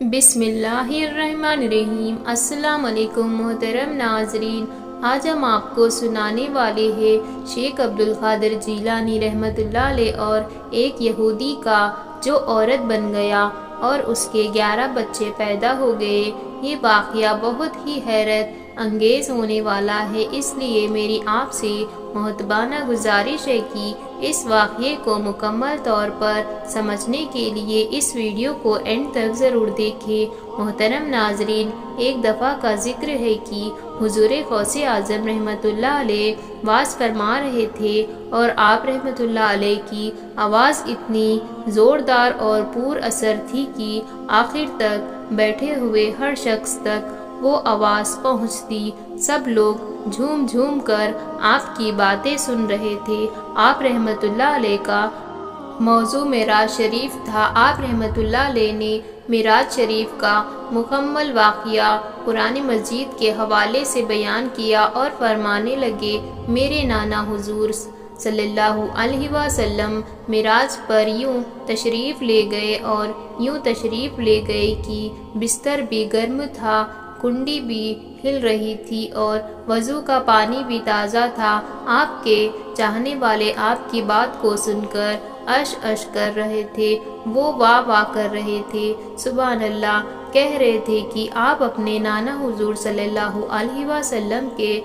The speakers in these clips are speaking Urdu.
بسم اللہ الرحمن الرحیم۔ السلام علیکم محترم ناظرین، آج ہم آپ کو سنانے والے ہیں شیخ عبدالقادر جیلانی رحمۃ اللہ علیہ اور ایک یہودی کا جو عورت بن گیا اور اس کے 11 بچے پیدا ہو گئے۔ یہ واقعہ بہت ہی حیرت انگیز ہونے والا ہے، اس لیے میری آپ سے محترمانہ گزارش ہے کہ اس واقعے کو مکمل طور پر سمجھنے کے لیے اس ویڈیو کو اینڈ تک ضرور دیکھیں۔ محترم ناظرین، ایک دفعہ کا ذکر ہے کہ حضور غوث اعظم رحمۃ اللہ علیہ وعظ فرما رہے تھے اور آپ رحمۃ اللہ علیہ کی آواز اتنی زوردار اور پر اثر تھی کہ آخر تک بیٹھے ہوئے ہر شخص تک وہ آواز پہنچتی۔ سب لوگ جھوم جھوم کر آپ کی باتیں سن رہے تھے۔ آپ رحمۃ اللہ علیہ کا موضوع معراج شریف تھا۔ آپ رحمۃ اللہ علیہ نے معراج شریف کا مکمل واقعہ قرآن مجید کے حوالے سے بیان کیا اور فرمانے لگے، میرے نانا حضور صلی اللہ علیہ وسلم معراج پر یوں تشریف لے گئے اور یوں تشریف لے گئے کہ بستر بھی گرم تھا، کنڈی بھی ہل رہی تھی اور وضو کا پانی بھی تازہ تھا۔ آپ کے چاہنے والے آپ کی بات کو سن کر عش عش کر رہے تھے، وہ واہ واہ کر رہے تھے، سبحان اللہ کہہ رہے تھے کہ آپ اپنے نانا حضور صلی اللہ علیہ وسلم کے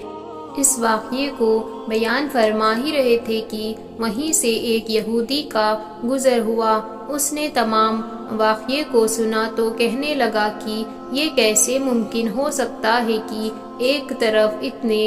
اس واقعے کو بیان فرما ہی رہے تھے کہ وہیں سے ایک یہودی کا گزر ہوا۔ اس نے تمام واقعے کو سنا تو کہنے لگا کہ یہ کیسے ممکن ہو سکتا ہے کہ ایک طرف اتنے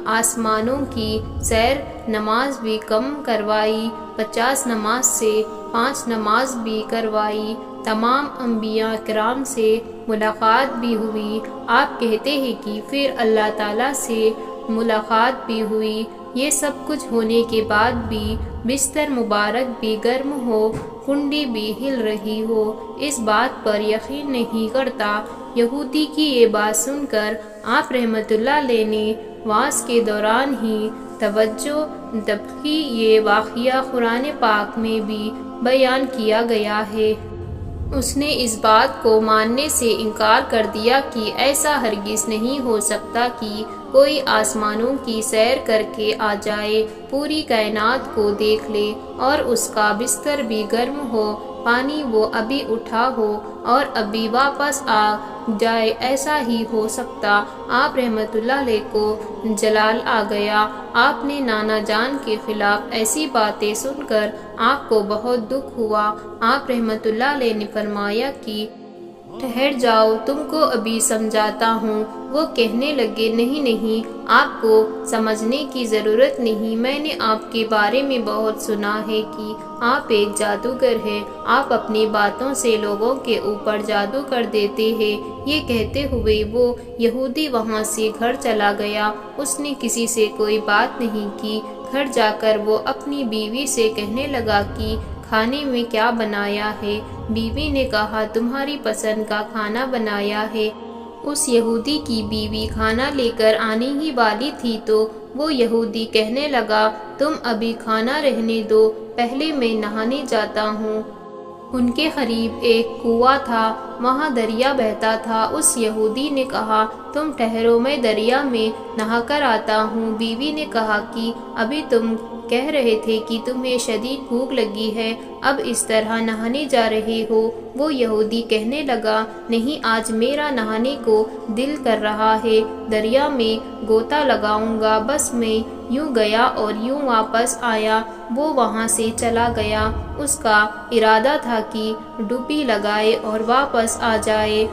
آسمانوں کی سیر، نماز بھی کم کروائی، 50 نماز سے 5 نماز بھی کروائی، تمام انبیاء کرام سے ملاقات بھی ہوئی۔ آپ کہتے ہیں کہ پھر اللہ تعالیٰ سے ملاقات بھی ہوئی۔ یہ سب کچھ ہونے کے بعد بھی بستر مبارک بھی گرم ہو، کنڈی بھی ہل رہی ہو، اس بات پر یقین نہیں کرتا۔ یہودی کی یہ بات سن کر آپ رحمۃ اللہ علیہ نے وعظ کے دوران ہی توجہ دبکی یہ واقعہ قرآن پاک میں بھی بیان کیا گیا ہے۔ اس نے اس بات کو ماننے سے انکار کر دیا کہ ایسا ہرگز نہیں ہو سکتا کہ کوئی آسمانوں کی سیر کر کے آ جائے، پوری کائنات کو دیکھ لے اور اس کا بستر بھی گرم ہو، پانی وہ ابھی اٹھا ہو اور ابھی واپس آ جائے، ایسا ہی ہو سکتا۔ آپ رحمۃ اللہ علیہ کو جلال آ گیا۔ آپ نے نانا جان کے خلاف ایسی باتیں سن کر آپ کو بہت دکھ ہوا۔ آپ رحمۃ اللہ علیہ نے فرمایا کہ ٹھہر جاؤ، تم کو ابھی سمجھاتا ہوں۔ وہ کہنے لگے، نہیں نہیں، آپ کو سمجھنے کی ضرورت نہیں، میں نے آپ کے بارے میں بہت سنا ہے کہ آپ ایک جادوگر ہیں، آپ اپنی باتوں سے لوگوں کے اوپر جادو کر دیتے ہیں۔ یہ کہتے ہوئے وہ یہودی وہاں سے گھر چلا گیا۔ اس نے کسی سے کوئی بات نہیں کی۔ گھر جا کر وہ اپنی بیوی سے کہنے لگا کہ کھانے میں کیا بنایا ہے؟ بیوی نے کہا، تمہاری پسند کا کھانا بنایا ہے۔ اس یہودی کی بیوی کھانا لے کر آنے ہی والی تھی تو وہ یہودی کہنے لگا، تم ابھی کھانا رہنے دو، پہلے میں نہانے جاتا ہوں۔ ان کے قریب ایک کنواں تھا، وہاں دریا بہتا تھا۔ اس یہودی نے کہا، تم ٹھہرو، میں دریا میں نہا کر آتا ہوں۔ بیوی نے کہا کہ ابھی تم کہہ رہے تھے کہ تمہیں شدید بھوک لگی ہے، اب اس طرح نہانے جا رہے ہو۔ وہ یہودی کہنے لگا، نہیں، آج میرا نہانے کو دل کر رہا ہے، دریا میں غوطہ لگاؤں گا۔ بس میں یوں گیا اور یوں واپس آیا۔ وہ وہاں سے چلا گیا۔ اس کا ارادہ تھا کہ ڈبکی لگائے اور واپس آ جائے۔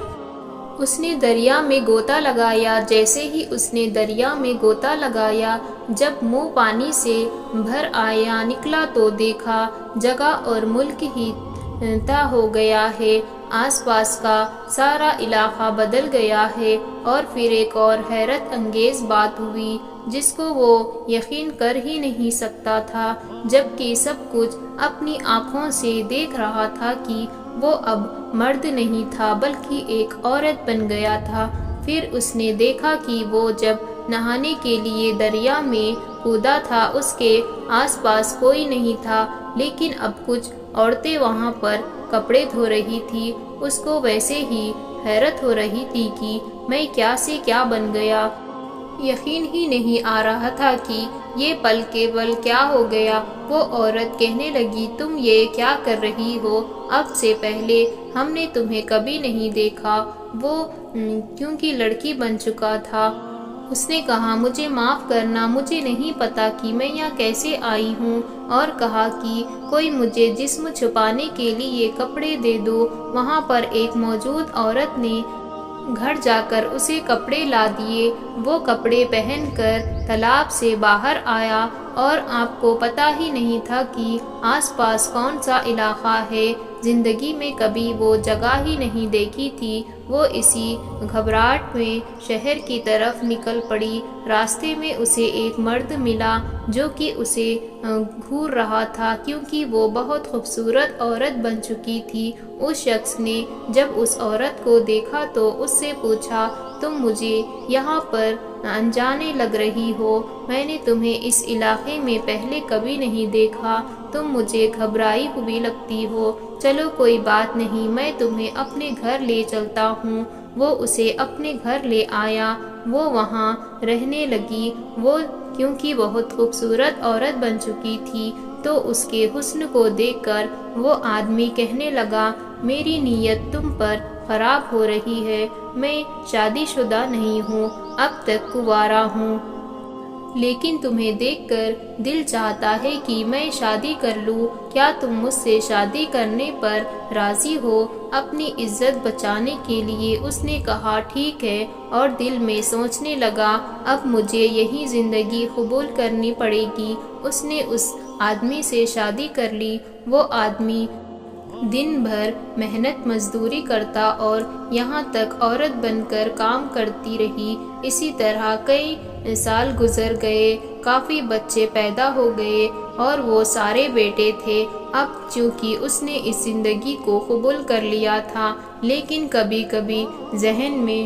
اس نے دریا میں غوطہ لگایا۔ جیسے ہی اس نے دریا میں غوطہ لگایا، جب منہ پانی سے بھر آیا، نکلا تو دیکھا جگہ اور ملک ہی طے ہو گیا ہے، آس پاس کا سارا علاقہ بدل گیا ہے۔ اور پھر ایک اور حیرت انگیز بات ہوئی جس کو وہ یقین کر ہی نہیں سکتا تھا، جبکہ سب کچھ اپنی آنکھوں سے دیکھ رہا تھا کہ وہ اب مرد نہیں تھا بلکہ ایک عورت بن گیا تھا۔ پھر اس نے دیکھا کہ وہ جب نہانے کے لیے دریا میں کودا تھا، اس کے آس پاس کوئی نہیں تھا، لیکن اب کچھ عورتیں وہاں پر کپڑے دھو رہی تھی اس کو ویسے ہی حیرت ہو رہی تھی کہ میں کیا سے کیا بن گیا۔ یقین ہی نہیں آ رہا تھا کہ یہ پل کے پل کیا ہو گیا۔ وہ عورت کہنے لگی تم یہ کیا کر رہی ہو؟ اب سے پہلے ہم نے تمہیں کبھی نہیں دیکھا۔ وہ کیونکہ لڑکی بن چکا تھا، اس نے کہا مجھے معاف کرنا، مجھے نہیں پتا کہ میں یہاں کیسے آئی ہوں، اور کہا کہ کوئی مجھے جسم چھپانے کے لیے کپڑے دے دو۔ وہاں پر ایک موجود عورت نے گھر جا کر اسے کپڑے لا دیے۔ وہ کپڑے پہن کر تالاب سے باہر آیا اور آپ کو پتا ہی نہیں تھا کہ آس پاس کون سا علاقہ ہے۔ زندگی میں کبھی وہ جگہ ہی نہیں دیکھی تھی۔ وہ اسی گھبراہٹ میں شہر کی طرف نکل پڑی۔ راستے میں اسے ایک مرد ملا جو کہ اسے گھور رہا تھا کیونکہ وہ بہت خوبصورت عورت بن چکی تھی۔ اس شخص نے جب اس عورت کو دیکھا تو اس سے پوچھا تم مجھے یہاں پر انجانے لگ رہی ہو، میں نے تمہیں اس علاقے میں پہلے کبھی نہیں دیکھا، تم مجھے گھبرائی ہوئی لگتی ہو، چلو کوئی بات نہیں، میں تمہیں اپنے گھر لے چلتا ہوں۔ وہ اسے اپنے گھر لے آیا۔ وہ وہاں رہنے لگی۔ وہ کیونکہ بہت خوبصورت عورت بن چکی تھی تو اس کے حسن کو دیکھ کر وہ آدمی کہنے لگا میری نیت تم پر خراب ہو رہی ہے، میں شادی شدہ نہیں ہوں، اب تک کنوارا ہوں، لیکن تمہیں دیکھ کر دل چاہتا ہے کہ میں شادی کر لوں، کیا تم مجھ سے شادی کرنے پر راضی ہو؟ اپنی عزت بچانے کے لیے اس نے کہا ٹھیک ہے، اور دل میں سوچنے لگا اب مجھے یہی زندگی قبول کرنی پڑے گی۔ اس نے اس آدمی سے شادی کر لی۔ وہ آدمی دن بھر محنت مزدوری کرتا اور یہاں تک عورت بن کر کام کرتی رہی۔ اسی طرح کئی سال گزر گئے، کافی بچے پیدا ہو گئے اور وہ سارے بیٹے تھے۔ اب چونکہ اس نے اس زندگی کو قبول کر لیا تھا، لیکن کبھی کبھی ذہن میں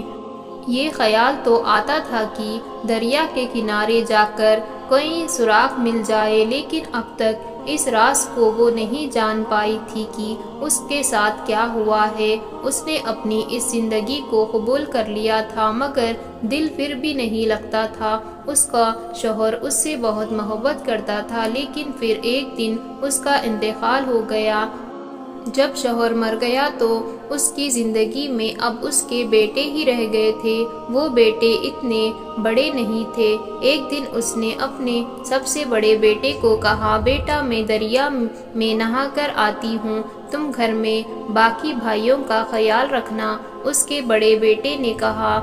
یہ خیال تو آتا تھا کہ دریا کے کنارے جا کر کوئی سراغ مل جائے، لیکن اب تک اس راز کو وہ نہیں جان پائی تھی کہ اس کے ساتھ کیا ہوا ہے۔ اس نے اپنی اس زندگی کو قبول کر لیا تھا، مگر دل پھر بھی نہیں لگتا تھا۔ اس کا شوہر اس سے بہت محبت کرتا تھا، لیکن پھر ایک دن اس کا انتقال ہو گیا۔ جب شوہر مر گیا تو اس کی زندگی میں اب اس کے بیٹے ہی رہ گئے تھے۔ وہ بیٹے اتنے بڑے نہیں تھے۔ ایک دن اس نے اپنے سب سے بڑے بیٹے کو کہا بیٹا میں دریا میں نہا کر آتی ہوں، تم گھر میں باقی بھائیوں کا خیال رکھنا۔ اس کے بڑے بیٹے نے کہا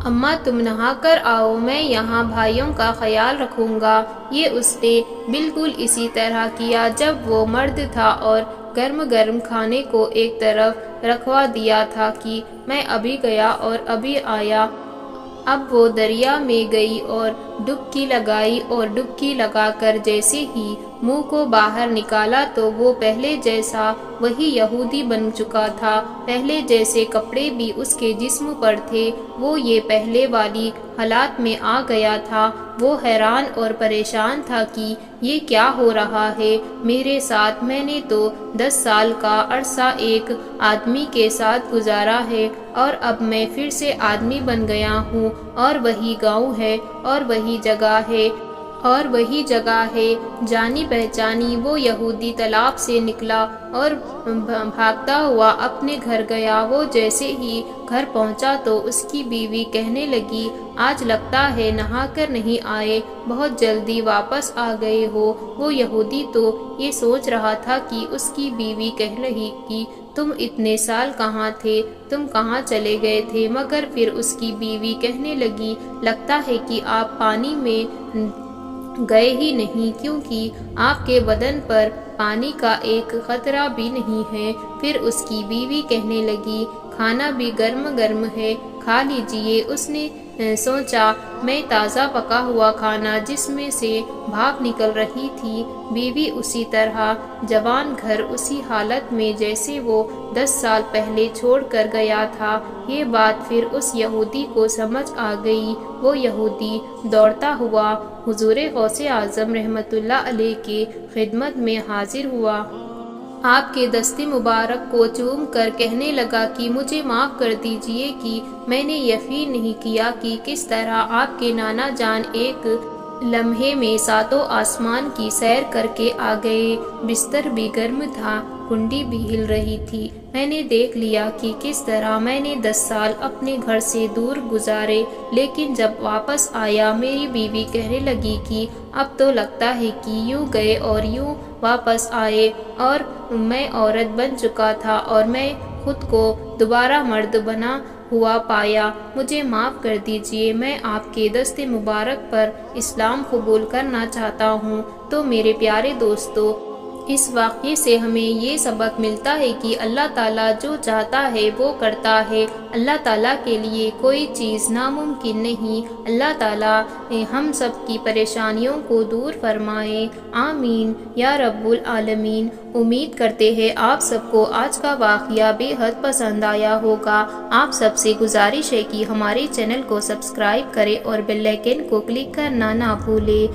اماں تم نہا کر آؤ، میں یہاں بھائیوں کا خیال رکھوں گا۔ یہ اس نے بالکل اسی طرح کیا۔ جب وہ مرد تھا اور گرم گرم کھانے کو ایک طرف رکھوا دیا تھا کہ میں ابھی گیا اور ابھی آیا۔ اب وہ دریا میں گئی اور ڈبکی لگائی، اور ڈبکی لگا کر جیسے ہی منہ کو باہر نکالا تو وہ پہلے جیسا وہی یہودی بن چکا تھا۔ پہلے جیسے کپڑے بھی اس کے جسم پر تھے۔ وہ یہ پہلے والی حالات میں آ گیا تھا۔ وہ حیران اور پریشان تھا کہ یہ کیا ہو رہا ہے میرے ساتھ؟ میں نے تو 10 سال کا عرصہ ایک آدمی کے ساتھ گزارا ہے اور اب میں پھر سے آدمی بن گیا ہوں، اور وہی گاؤں ہے اور وہی جگہ ہے اور وہی جگہ ہے جانی پہچانی۔ وہ یہودی تالاب سے نکلا اور بھاگتا ہوا اپنے گھر گیا۔ وہ جیسے ہی گھر پہنچا تو اس کی بیوی کہنے لگی آج لگتا ہے نہا کر نہیں آئے، بہت جلدی واپس آ گئے ہو۔ وہ یہودی تو یہ سوچ رہا تھا کہ اس کی بیوی کہہ رہی کہ تم اتنے سال کہاں تھے، تم کہاں چلے گئے تھے، مگر پھر اس کی بیوی کہنے لگی لگتا ہے کہ آپ پانی میں گئے ہی نہیں، کیونکہ آپ کے بدن پر پانی کا ایک قطرہ بھی نہیں ہے۔ پھر اس کی بیوی کہنے لگی کھانا بھی گرم گرم ہے، کھا لیجئے۔ اس نے سوچا میں تازہ پکا ہوا کھانا جس میں سے بھاپ نکل رہی تھی۔ بیوی اسی طرح، جوان گھر اسی حالت میں جیسے وہ 10 سال پہلے چھوڑ کر گیا تھا۔ یہ بات پھر اس یہودی کو سمجھ آ گئی۔ وہ یہودی دوڑتا ہوا حضور غوث اعظم رحمت اللہ علیہ کی خدمت میں حاضر ہوا۔ آپ کے دست مبارک کو چوم کر کہنے لگا کہ مجھے معاف کر دیجئے کہ میں نے یقین نہیں کیا کہ کس طرح آپ کے نانا جان ایک لمحے میں ساتوں آسمان کی سیر کر کے آ گئے۔ بستر بھی گرم تھا، کنڈی بھی ہل رہی تھی۔ میں نے دیکھ لیا کہ کس طرح میں نے 10 سال اپنے گھر سے دور گزارے، لیکن جب واپس آیا میری بیوی کہنے لگی کہ اب تو لگتا ہے کہ یوں گئے اور یوں واپس آئے، اور میں عورت بن چکا تھا اور میں خود کو دوبارہ مرد بنا ہوا پایا۔ مجھے معاف کر دیجئے، میں آپ کے دست مبارک پر اسلام قبول کرنا چاہتا ہوں۔ تو میرے پیارے دوستو، اس واقعے سے ہمیں یہ سبق ملتا ہے کہ اللہ تعالیٰ جو چاہتا ہے وہ کرتا ہے۔ اللہ تعالیٰ کے لیے کوئی چیز ناممکن نہیں۔ اللہ تعالیٰ ہم سب کی پریشانیوں کو دور فرمائے، آمین یا رب العالمین۔ امید کرتے ہیں آپ سب کو آج کا واقعہ بے حد پسند آیا ہوگا۔ آپ سب سے گزارش ہے کہ ہمارے چینل کو سبسکرائب کریں اور بیل آئیکن کو کلک کرنا نہ بھولیں۔